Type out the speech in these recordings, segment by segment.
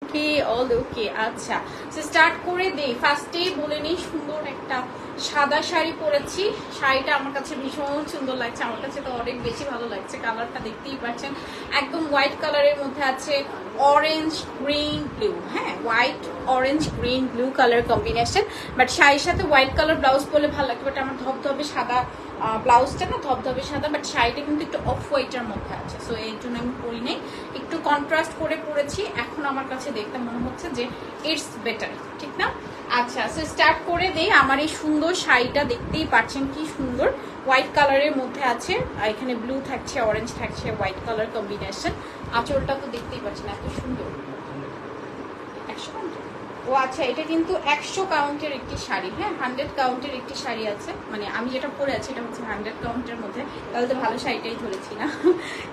ওকে আচ্ছা, so start করে দেই। ফার্স্টেই বলে নিই, সুন্দর একটা সাদা শাড়ি পরেছি। শাড়িটা আমার কাছে ভীষণ সুন্দর লাগছে, আমার কাছে তো অনেক বেশি ভালো লাগছে। কালারটা দেখতেই পাচ্ছেন, একদম হোয়াইট কালারের মধ্যে আছে অরেঞ্জ গ্রিন ব্লু। হ্যাঁ, white orange green blue colour combination, but শাড়ির সাথে হোয়াইট কালার ব্লাউজ পরলে ভালো লাগবে। বাট আমার ধবধবে সাদা ব্লাউজটা না ধবধবে সাদা, বাট শাড়িটা কিন্তু একটু অফ হোয়াইটের মধ্যে আছে, সো এর জন্য আমি পরি নাই, একটু কন্ট্রাস্ট করে পরেছি। এখন আমার কাছে দেখতে মনে হচ্ছে যে ইটস বেটার, ঠিক না? আচ্ছা, সো স্টার্ট করে দেই। আমার এই সুন্দর শাড়িটা দেখতেই পাচ্ছেন কি সুন্দর হোয়াইট কালারের মধ্যে আছে, এখানে ব্লু থাকছে, অরেঞ্জ থাকছে, হোয়াইট কালার কম্বিনেশন। আঁচলটা তো দেখতেই পাচ্ছেন এত সুন্দর। 100 কাউন্টের? ও আচ্ছা, এটা কিন্তু 100 কাউন্টের একটি শাড়ি। হ্যাঁ, 100 কাউন্টের একটি শাড়ি আছে, মানে আমি যেটা পরে আছি এটা হচ্ছে 100 কাউন্টের মধ্যে। তাহলে তো ভালো শাড়িটাই ধরেছি না?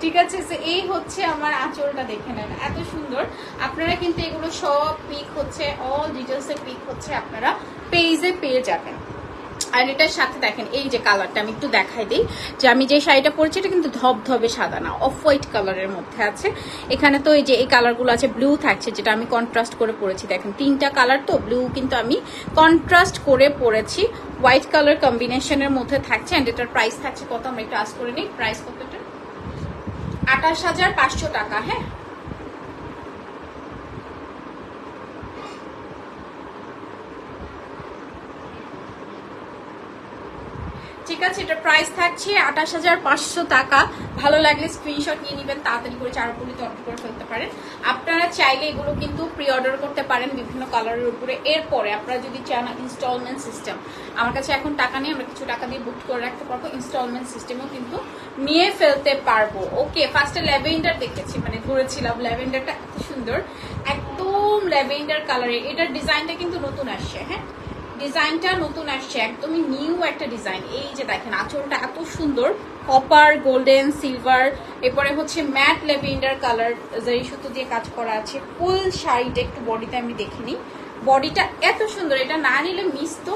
ঠিক আছে, সো এই হচ্ছে আমার আঁচলটা, দেখে নেন এত সুন্দর। আপনারা কিন্তু এগুলো সব পিক হচ্ছে, অল ডিটেলসের পিক হচ্ছে আপনারা পেজে পেয়ে যাবেন। আর এটার সাথে দেখেন এই যে কালারটা আমি একটু দেখাই দিই, যে আমি যে শাড়িটা পরেছি এটা কিন্তু ধবধবে সাদা না, অফ হোয়াইট কালারের মধ্যে আছে। এখানে তো এই যে এই কালারগুলো আছে, ব্লু থাকছে যেটা আমি কন্ট্রাস্ট করে পরেছি। দেখেন 3টা কালার, তো ব্লু কিন্তু আমি কন্ট্রাস্ট করে পরেছি, হোয়াইট কালার কম্বিনেশনের মধ্যে থাকছে। অ্যান্ড এটার প্রাইস থাকছে কত, আমরা একটু আজ করে নিই। প্রাইস কতটা? 28,500 টাকা। হ্যাঁ, ঠিক আছে, এটা প্রাইস থাকছে 28,500 টাকা। ভালো লাগলে স্ক্রিনশট নিয়ে নেবেন, তাড়াতাড়ি করে চারপুলিতে অর্ডার করে ফেলতে পারেন। আপনারা চাইলে এগুলো কিন্তু প্রি অর্ডার করতে পারেন বিভিন্ন কালারের উপরে। এরপরে আপনারা যদি চান ইনস্টলমেন্ট সিস্টেম, আমার কাছে এখন টাকা নেই, আমরা কিছু টাকা দিয়ে বুক করে রাখতে পারবো, ইনস্টলমেন্ট সিস্টেমও কিন্তু নিয়ে ফেলতে পারবো। ওকে, ফার্স্টে ল্যাভেন্ডার দেখেছি, মানে ধরেছিলাম ল্যাভেন্ডারটা এত সুন্দর, একদম ল্যাভেন্ডার কালারে। এটার ডিজাইনটা কিন্তু নতুন আসছে। হ্যাঁ, ডিজাইনটা নতুন আসছে, একদমই নিউ একটা ডিজাইন। এই যে দেখেন আঁচলটা এত সুন্দর, কপার, গোল্ডেন, সিলভার, এরপরে হচ্ছে ম্যাট ল্যাভেন্ডার কালার জারি সুতো দিয়ে কাজ করা আছে। ফুল শাড়িটা একটু বডিতে আমি দেখে নিই, বডিটা এত সুন্দর। এটা না নিলে মিস, তো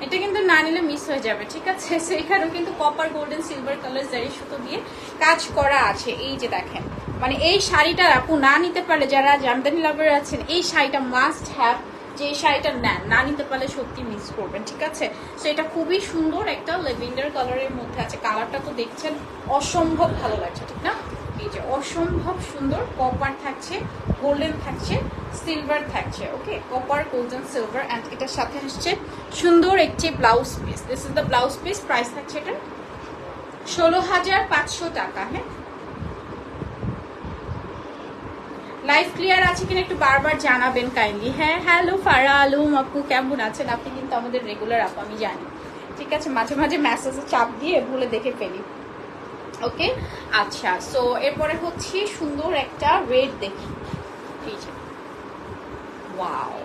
এটা কিন্তু না নিলে মিস হয়ে যাবে, ঠিক আছে? সেখানেও কিন্তু কপার, গোল্ডেন, সিলভার কালার জারি সুতো দিয়ে কাজ করা আছে। এই যে দেখেন, মানে এই শাড়িটা আপু না নিতে পারলে, যারা জামদানি লাভার আছেন, এই শাড়িটা মাস্ট হ্যাভ। যে শাড়িটা নেন, না নিতে পারলে সত্যি মিস করবেন, ঠিক আছে? সো এটা খুবই সুন্দর একটা ল্যাভেন্ডার কালারের মধ্যে আছে। কালারটা তো দেখছেন অসম্ভব ভালো লাগছে, ঠিক না? এই যে অসম্ভব সুন্দর, কপার থাকছে, গোল্ডেন থাকছে, সিলভার থাকছে। ওকে, কপার, গোল্ডেন, সিলভার। অ্যান্ড এটার সাথে আসছে সুন্দর একটি blouse piece. This is the blouse piece. Price থাকছে এটা 16,500 টাকা। হ্যাঁ, লাইভ ক্লিয়ার আছে কিনা একটু বারবার জানাবেন কাইন্ডলি। হ্যাঁ, হ্যালো ফারা আলম আপু, কেমন আছেন? আপনি কিন্তু আমাদের রেগুলার আপু, আমি জানি, ঠিক আছে? মাঝে মাঝে মেসেজে চাপ দিয়ে ভুলে দেখে ফেলি। ওকে, আচ্ছা, সো এরপরে হচ্ছে সুন্দর একটা রেড দেখি। এই যে ওয়াও,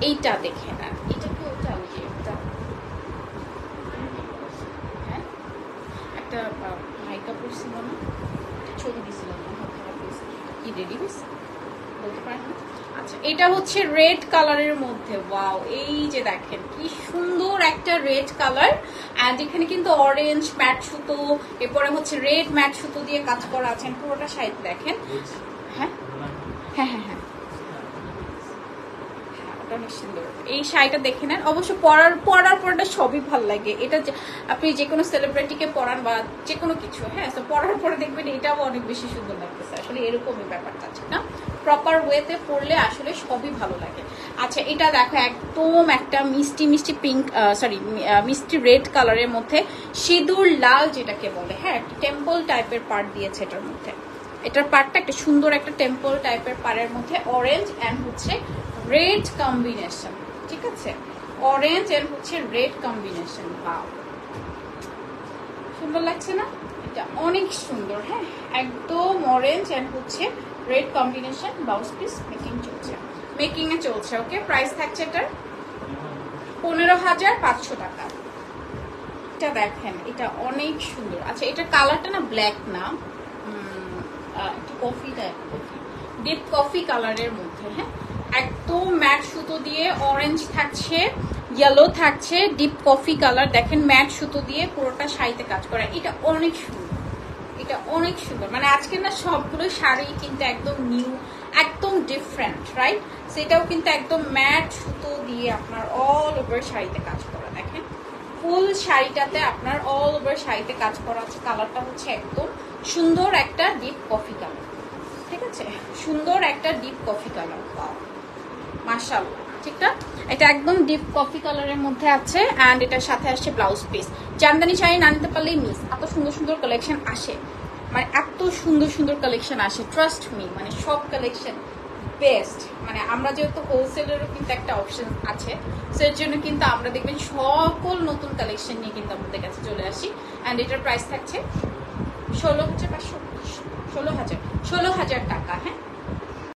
এইটা দেখে না, এটা কি ওটা? ওই যে ওটা, হ্যাঁ, একটা মাইকা পড়ছিল না, ছবি দিছিল না, কি রেডি হয়েছে বলতে পারেন না? আচ্ছা, এটা হচ্ছে রেড কালারের মধ্যে। ওয়াও, এই যে দেখেন কি সুন্দর একটা রেড কালার। এন্ড এখানে কিন্তু অরেঞ্জ ম্যাট সুতো, এরপরে হচ্ছে রেড ম্যাট সুতো দিয়ে কাজ করা আছে পুরোটা শাড়ি। দেখেন, হ্যাঁ হ্যাঁ হ্যাঁ হ্যাঁ, অনেক সুন্দর। এই শাড়িটা দেখে নেন, অবশ্য পরার পরটা সবই ভালো লাগে। এটা আপনি যে কোনো সেলিব্রিটিকে পরান বা যে কোনো কিছু, হ্যাঁ, তো পরার পরে দেখবেন এটাও অনেক বেশি সুন্দর লাগতেছে। আসলে এরকমই ব্যাপারটা আছে না, প্রপার ওয়েতে পরলে আসলে সবই ভালো লাগে। আচ্ছা, এটা দেখো একদম একটা মিষ্টি মিষ্টি পিঙ্ক, সরি মিষ্টি রেড কালারের মধ্যে সিঁদুর লাল যেটাকে বলে। হ্যাঁ, একটা টেম্পল টাইপের পার্ট দিয়েছে এটার মধ্যে। এটার পার্টটা একটা সুন্দর একটা টেম্পল টাইপের পাড়ের মধ্যে অরেঞ্জ অ্যান্ড হচ্ছে রেড কম্বিনেশন, ঠিক আছে? অরেঞ্জ এন্ড হচ্ছে রেড কম্বিনেশন। বাও, সুন্দর লাগছে না? এটা অনেক সুন্দর। হ্যাঁ, একদম অরেঞ্জ এন্ড হচ্ছে red combination. Blouse piece making চলছে, মেকিং এ চলছে। ওকে, প্রাইস থাকছে এটার 15,500 টাকা। এটা দেখেন, এটা অনেক সুন্দর। আচ্ছা, এটার কালারটা না ব্ল্যাক না, একটু কফি টাইপ, ডিপ কফি কালারের মধ্যে। হ্যাঁ, একদম ম্যাট সুতো দিয়ে অরেঞ্জ থাকছে, ইয়েলো থাকছে, ডিপ কফি কালার। দেখেন ম্যাট সুতো দিয়ে পুরোটা শাড়িতে কাজ করা। এটা অনেক সুন্দর, এটা অনেক সুন্দর। মানে আজকে না সবগুলো শাড়ি কিন্তু একদম নিউ একদম ডিফারেন্ট, রাইট? সেটাও কিন্তু একদম ম্যাট সুতো দিয়ে আপনার অল ওভার শাড়িতে কাজ করা। দেখেন ফুল শাড়িটাতে আপনার অল ওভার শাড়িতে কাজ করা আছে। কালারটা হচ্ছে একদম সুন্দর একটা ডিপ কফি কালার, ঠিক আছে? সুন্দর একটা ডিপ কফি কালার, মাশাআল্লাহ, ঠিক না? এটা একদম ডিপ কফি কালারের মধ্যে আছে অ্যান্ড এটার সাথে আসছে ব্লাউজ পিস। জামদানি শাড়ি না নিতে পারলেই মিস, এত সুন্দর সুন্দর কালেকশন আসে, মানে এত সুন্দর সুন্দর কালেকশন আসে, ট্রাস্ট মি, মানে সব কালেকশন বেস্ট। মানে আমরা যেহেতু হোলসেলেরও কিন্তু একটা অপশন আছে, সেটার জন্য কিন্তু আমরা দেখবেন সকল নতুন কালেকশন নিয়ে কিন্তু আমাদের কাছে চলে আসি। অ্যান্ড এটার প্রাইস থাকছে 16,500 টাকা, হ্যাঁ।